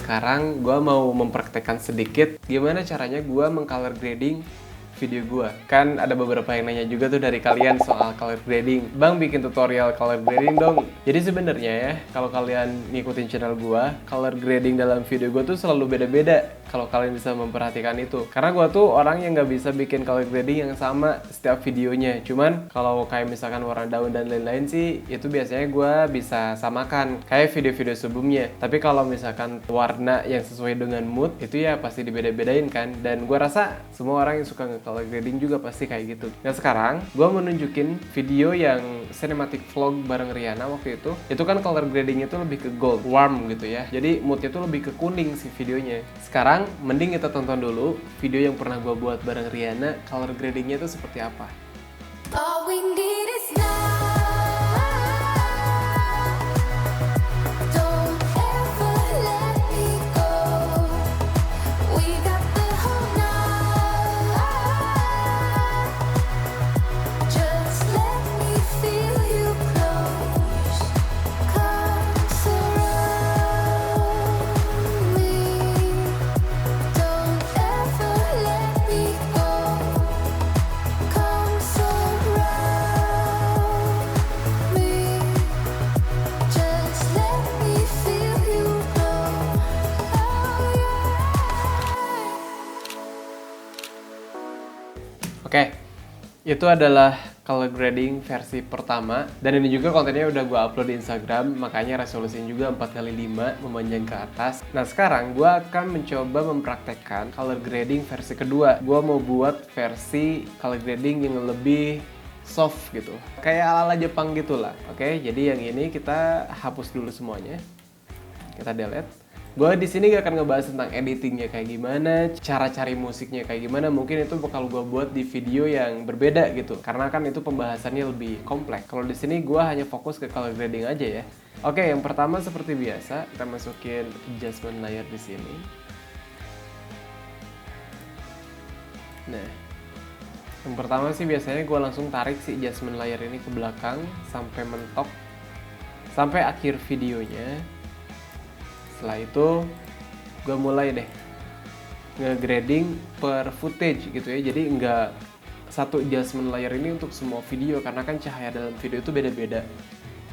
sekarang gue mau mempraktekkan sedikit gimana caranya gue mengcolor grading video gue. Kan ada beberapa yang nanya juga tuh dari kalian soal color grading. Bang, bikin tutorial color grading dong. Jadi sebenarnya ya, kalau kalian ngikutin channel gue, color grading dalam video gue tuh selalu beda-beda. Kalau kalian bisa memperhatikan itu. Karena gue tuh orang yang nggak bisa bikin color grading yang sama setiap videonya. Cuman kalau kayak misalkan warna daun dan lain-lain sih, itu biasanya gue bisa samakan. Kayak video-video sebelumnya. Tapi kalau misalkan warna yang sesuai dengan mood, itu ya pasti dibeda-bedain kan. Dan gue rasa semua orang yang suka color grading juga pasti kayak gitu. Nah sekarang gue mau nunjukin video yang cinematic vlog bareng Rihanna waktu itu. Itu kan color gradingnya tuh lebih ke gold, warm gitu ya. Jadi moodnya tuh lebih ke kuning sih videonya. Sekarang mending kita tonton dulu video yang pernah gue buat bareng Rihanna. Color gradingnya tuh seperti apa. All we need is now. Don't ever let me go. We got the whole night. Just let me feel you close. Come surround me. Don't ever let me go. Come surround me. Just let me feel you glow. Oh yeah. Oke, itu adalah color grading versi pertama. Dan ini juga kontennya udah gue upload di Instagram, makanya resolusinya juga 4x5 memanjang ke atas. Nah sekarang gue akan mencoba mempraktekkan color grading versi kedua. Gue mau buat versi color grading yang lebih soft gitu, kayak ala-ala Jepang gitulah. Oke, jadi yang ini kita hapus dulu semuanya, kita delete. Gue di sini gak akan ngebahas tentang editingnya kayak gimana, cara cari musiknya kayak gimana. Mungkin itu bakal gue buat di video yang berbeda gitu, karena kan itu pembahasannya lebih kompleks. Kalau di sini gue hanya fokus ke color grading aja ya. Oke, yang pertama seperti biasa kita masukin adjustment layer di sini. Nah, yang pertama sih biasanya gue langsung tarik si adjustment layer ini ke belakang sampai mentok, sampai akhir videonya. Setelah itu gue mulai deh nge-grading per footage gitu ya. Jadi nggak satu adjustment layer ini untuk semua video, karena kan cahaya dalam video itu beda-beda.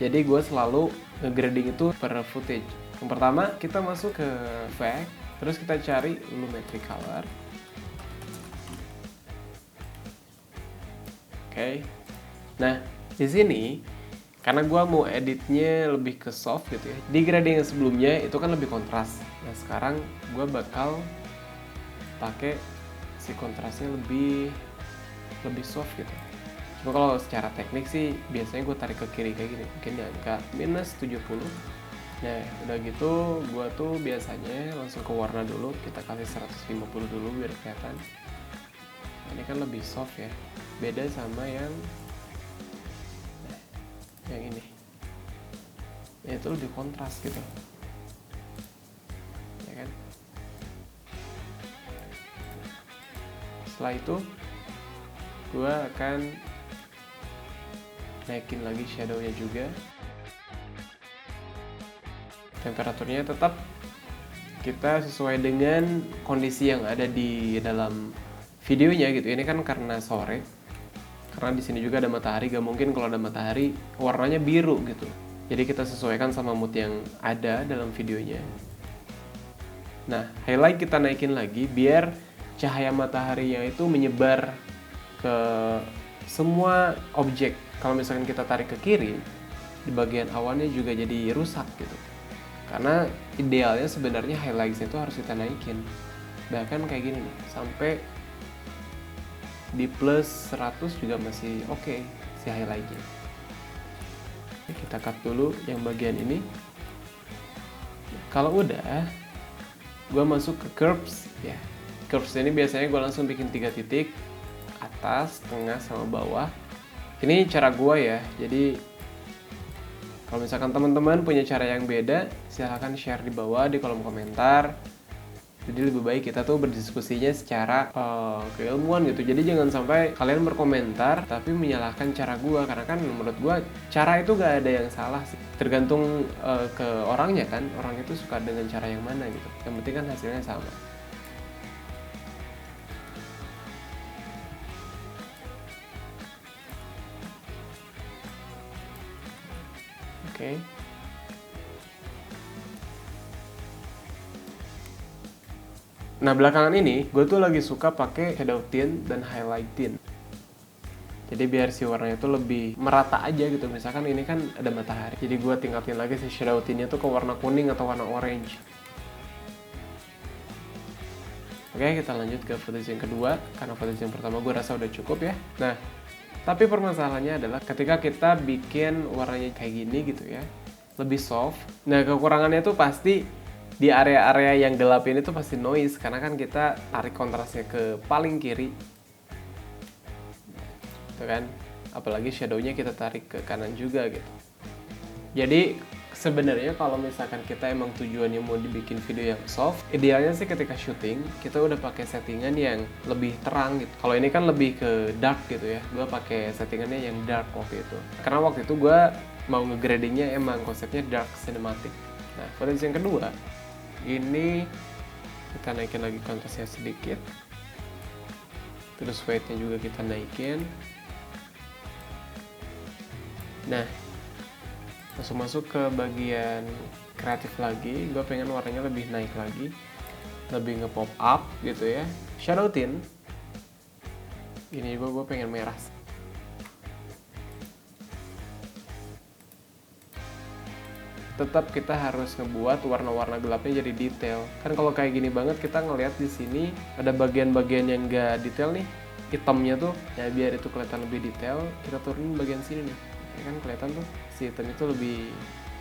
Jadi gue selalu nge-grading itu per footage. Yang pertama kita masuk ke effect, terus kita cari lumetri color. Oke. Nah di sini karena gue mau editnya lebih ke soft gitu ya. Di grading yang sebelumnya itu kan lebih kontras. Nah sekarang gue bakal pakai si kontrasnya lebih soft gitu. Cuma kalau secara teknik sih biasanya gue tarik ke kiri kayak gini. Mungkin di angka -70. Nah udah gitu gue tuh biasanya langsung ke warna dulu. Kita kasih 150 dulu biar kelihatan. Nah, ini kan lebih soft ya. Beda sama yang ini ya, itu lebih kontras gitu ya kan. Setelah itu gue akan naikin lagi shadownya juga. Temperaturnya tetap kita sesuai dengan kondisi yang ada di dalam videonya gitu. Ini kan karena sore, karena di sini juga ada matahari, gak mungkin kalau ada matahari warnanya biru gitu. Jadi kita sesuaikan sama mood yang ada dalam videonya. Nah, highlight kita naikin lagi biar cahaya mataharinya itu menyebar ke semua objek. Kalau misalkan kita tarik ke kiri, di bagian awannya juga jadi rusak gitu. Karena idealnya sebenarnya highlightnya itu harus kita naikin. Bahkan kayak gini nih, sampai di plus 100 juga masih oke si highlightnya. Kita cut dulu yang bagian ini. Kalau udah, gue masuk ke curves ya. Curves ini biasanya gue langsung bikin 3 titik, atas, tengah, sama bawah. Ini cara gue ya. Jadi kalau misalkan teman-teman punya cara yang beda, silahkan share di bawah di kolom komentar. Jadi lebih baik kita tuh berdiskusinya secara keilmuan gitu. Jadi jangan sampai kalian berkomentar tapi menyalahkan cara gua, karena kan menurut gua cara itu gak ada yang salah sih. Tergantung ke orangnya kan. Orang itu suka dengan cara yang mana gitu. Yang penting kan hasilnya sama. Oke. Nah belakangan ini gue tuh lagi suka pakai shadow tint dan highlight tint. Jadi biar si warnanya tuh lebih merata aja gitu. Misalkan ini kan ada matahari, jadi gue tingkatin lagi si shadow tintnya tuh ke warna kuning atau warna orange. Oke, kita lanjut ke footage yang kedua, karena footage yang pertama gue rasa udah cukup ya. Nah, tapi permasalahannya adalah ketika kita bikin warnanya kayak gini gitu ya, lebih soft. Nah kekurangannya tuh pasti di area-area yang gelap ini tuh pasti noise, karena kan kita tarik kontrasnya ke paling kiri gitu kan, apalagi shadownya kita tarik ke kanan juga gitu. Jadi sebenarnya kalau misalkan kita emang tujuannya mau dibikin video yang soft, idealnya sih ketika syuting kita udah pakai settingan yang lebih terang gitu. Kalau ini kan lebih ke dark gitu ya, gue pakai settingannya yang dark waktu itu, karena waktu itu gue mau ngegradingnya emang konsepnya dark cinematic. Nah footage yang kedua ini kita naikin lagi kontrasnya sedikit, terus weight-nya juga kita naikin. Nah langsung masuk ke bagian kreatif lagi. Gue pengen warnanya lebih naik lagi, lebih nge-pop up gitu ya. Shadow tint ini juga gue pengen merah. Tetap kita harus ngebuat warna-warna gelapnya jadi detail. Kan kalau kayak gini banget kita ngelihat di sini ada bagian-bagian yang enggak detail nih, hitamnya tuh. Ya biar itu kelihatan lebih detail, kita turunin bagian sini nih. Ya kan kelihatan tuh si hitam itu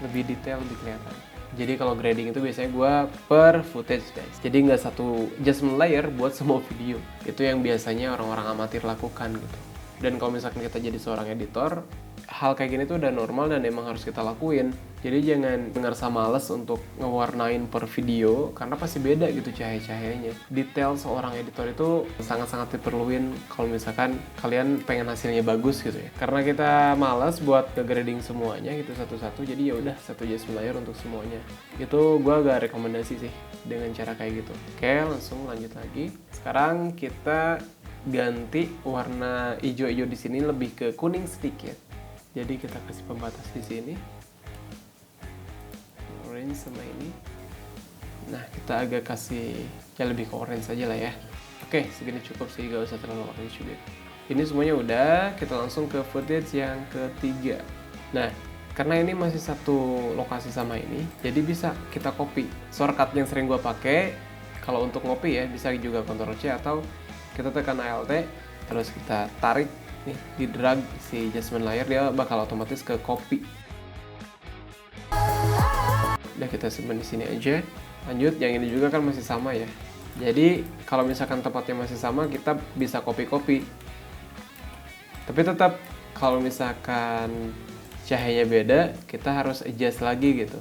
lebih detail, lebih kelihatan. Jadi kalau grading itu biasanya gue per footage guys. Jadi nggak satu adjustment layer buat semua video. Itu yang biasanya orang-orang amatir lakukan gitu. Dan kalau misalkan kita jadi seorang editor, hal kayak gini tuh udah normal dan emang harus kita lakuin. Jadi jangan ngerasa males untuk ngewarnain per video, karena pasti beda gitu cahaya-cahayanya. Detail seorang editor itu sangat-sangat diperluin kalau misalkan kalian pengen hasilnya bagus gitu ya. Karena kita males buat nge-grading semuanya gitu satu-satu, jadi ya udah satu adjustment layer untuk semuanya. Itu gue agak rekomendasi sih dengan cara kayak gitu. Oke, langsung lanjut lagi. Sekarang kita ganti warna hijau-hijau di sini lebih ke kuning sedikit. Jadi kita kasih pembatas di sini, orange sama ini. Nah kita agak kasih ya lebih ke orange aja lah ya. Oke, segini cukup sih, gak usah terlalu orange juga. Ini semuanya udah, kita langsung ke footage yang ketiga. Nah karena ini masih satu lokasi sama ini, jadi bisa kita copy. Shortcut yang sering gue pakai kalau untuk ngopi ya, bisa juga Ctrl C atau kita tekan Alt terus kita tarik nih, di drag si adjustment layer, dia bakal otomatis ke copy. Udah kita simpan di sini aja. Lanjut, yang ini juga kan masih sama ya. Jadi kalau misalkan tempatnya masih sama, kita bisa copy. Tapi tetap kalau misalkan cahayanya beda, kita harus adjust lagi gitu.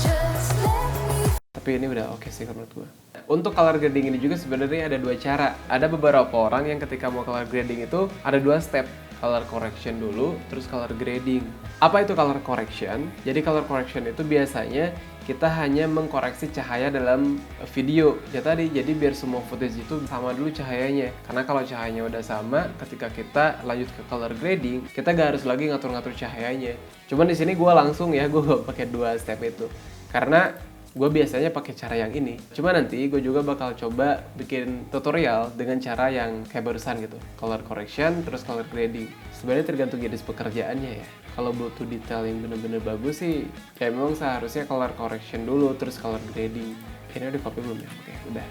Just let me Tapi ini udah oke sih menurut gue. Untuk color grading ini juga sebenarnya ada dua cara. Ada beberapa orang yang ketika mau color grading itu ada dua step. Color correction dulu, terus color grading. Apa itu color correction? Jadi color correction itu biasanya kita hanya mengkoreksi cahaya dalam video. Ya tadi, jadi biar semua footage itu sama dulu cahayanya. Karena kalau cahayanya udah sama, ketika kita lanjut ke color grading, kita gak harus lagi ngatur-ngatur cahayanya. Cuman di sini gue langsung ya, gue pakai dua step itu. Karena gue biasanya pakai cara yang ini. Cuma nanti gue juga bakal coba bikin tutorial dengan cara yang kayak barusan gitu. Color correction, terus color grading. Sebenarnya tergantung jenis pekerjaannya ya. Kalau butuh detail yang bener-bener bagus sih, kayak memang seharusnya color correction dulu, terus color grading. Ini udah copy belum ya? Oke, udah.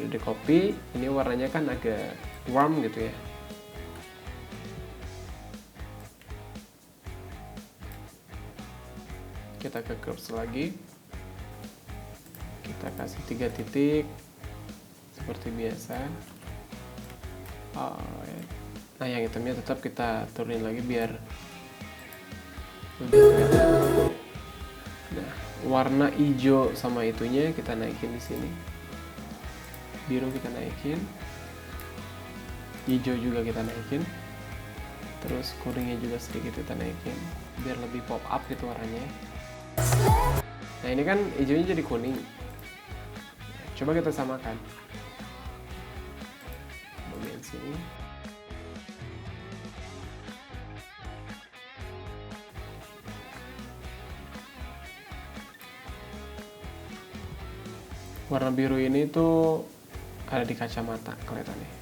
Udah di copy. Ini warnanya kan agak warm gitu ya. Kita ke curves lagi. Kita kasih 3 titik seperti biasa. Nah yang hitamnya tetap kita turunin lagi biar lebih kelihatan. Nah warna hijau sama itunya kita naikin di sini. Biru kita naikin. Hijau juga kita naikin. Terus kuningnya juga sedikit kita naikin biar lebih pop up gitu warnanya. Nah ini kan hijaunya jadi kuning. Coba kita samakan bagian sini. Warna biru ini tuh ada di kacamata kelihatannya.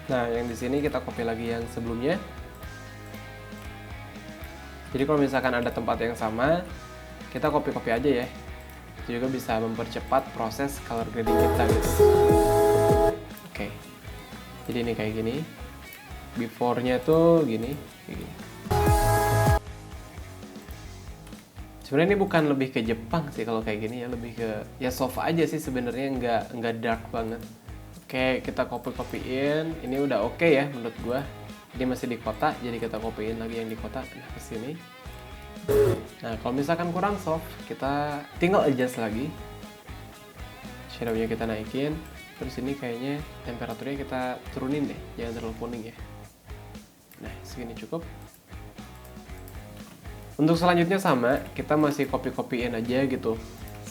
Nah, yang di sini kita copy lagi yang sebelumnya. Jadi kalau misalkan ada tempat yang sama, kita copy-copy aja ya. Itu juga bisa mempercepat proses color grading kita gitu. Oke. Jadi ini kayak gini. Before-nya tuh gini, kayak gini. Sebenarnya ini bukan lebih ke Jepang sih kalau kayak gini ya, lebih ke ya soft aja sih sebenarnya, nggak dark banget. Oke, kita copy-copyin. Ini udah oke ya menurut gua. Ini masih di kotak, jadi kita copyin lagi yang di kotak. Nah, ke sini. Nah, kalau misalkan kurang soft, kita tinggal adjust lagi. Shadow-nya kita naikin. Terus ini kayaknya temperaturnya kita turunin deh, jangan terlalu kuning ya. Nah, segini cukup. Untuk selanjutnya sama, kita masih copy-copyin aja gitu.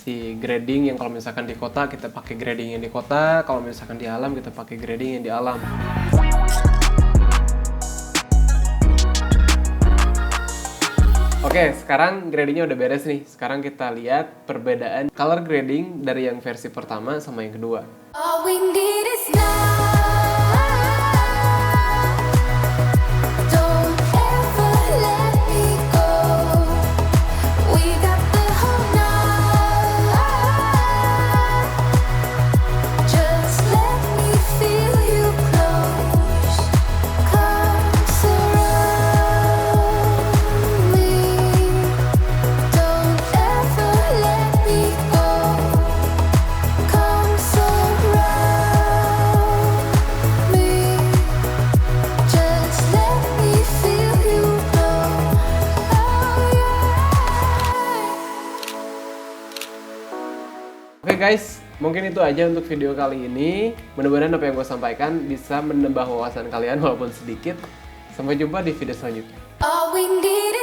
Si grading yang kalau misalkan di kota kita pakai grading yang di kota, kalau misalkan di alam kita pakai grading yang di alam. Oke, sekarang gradingnya udah beres nih. Sekarang kita lihat perbedaan color grading dari yang versi pertama sama yang kedua. All we need is now. Don't ever let me go. We got the whole night. Just let me feel you close. Come surround me. Don't ever let me go. Come surround me. Just let me feel you close. Oh yeah. Oke guys, mungkin itu aja untuk video kali ini. Mudah-mudahan apa yang gue sampaikan bisa menambah wawasan kalian walaupun sedikit. Sampai jumpa di video selanjutnya. All we need is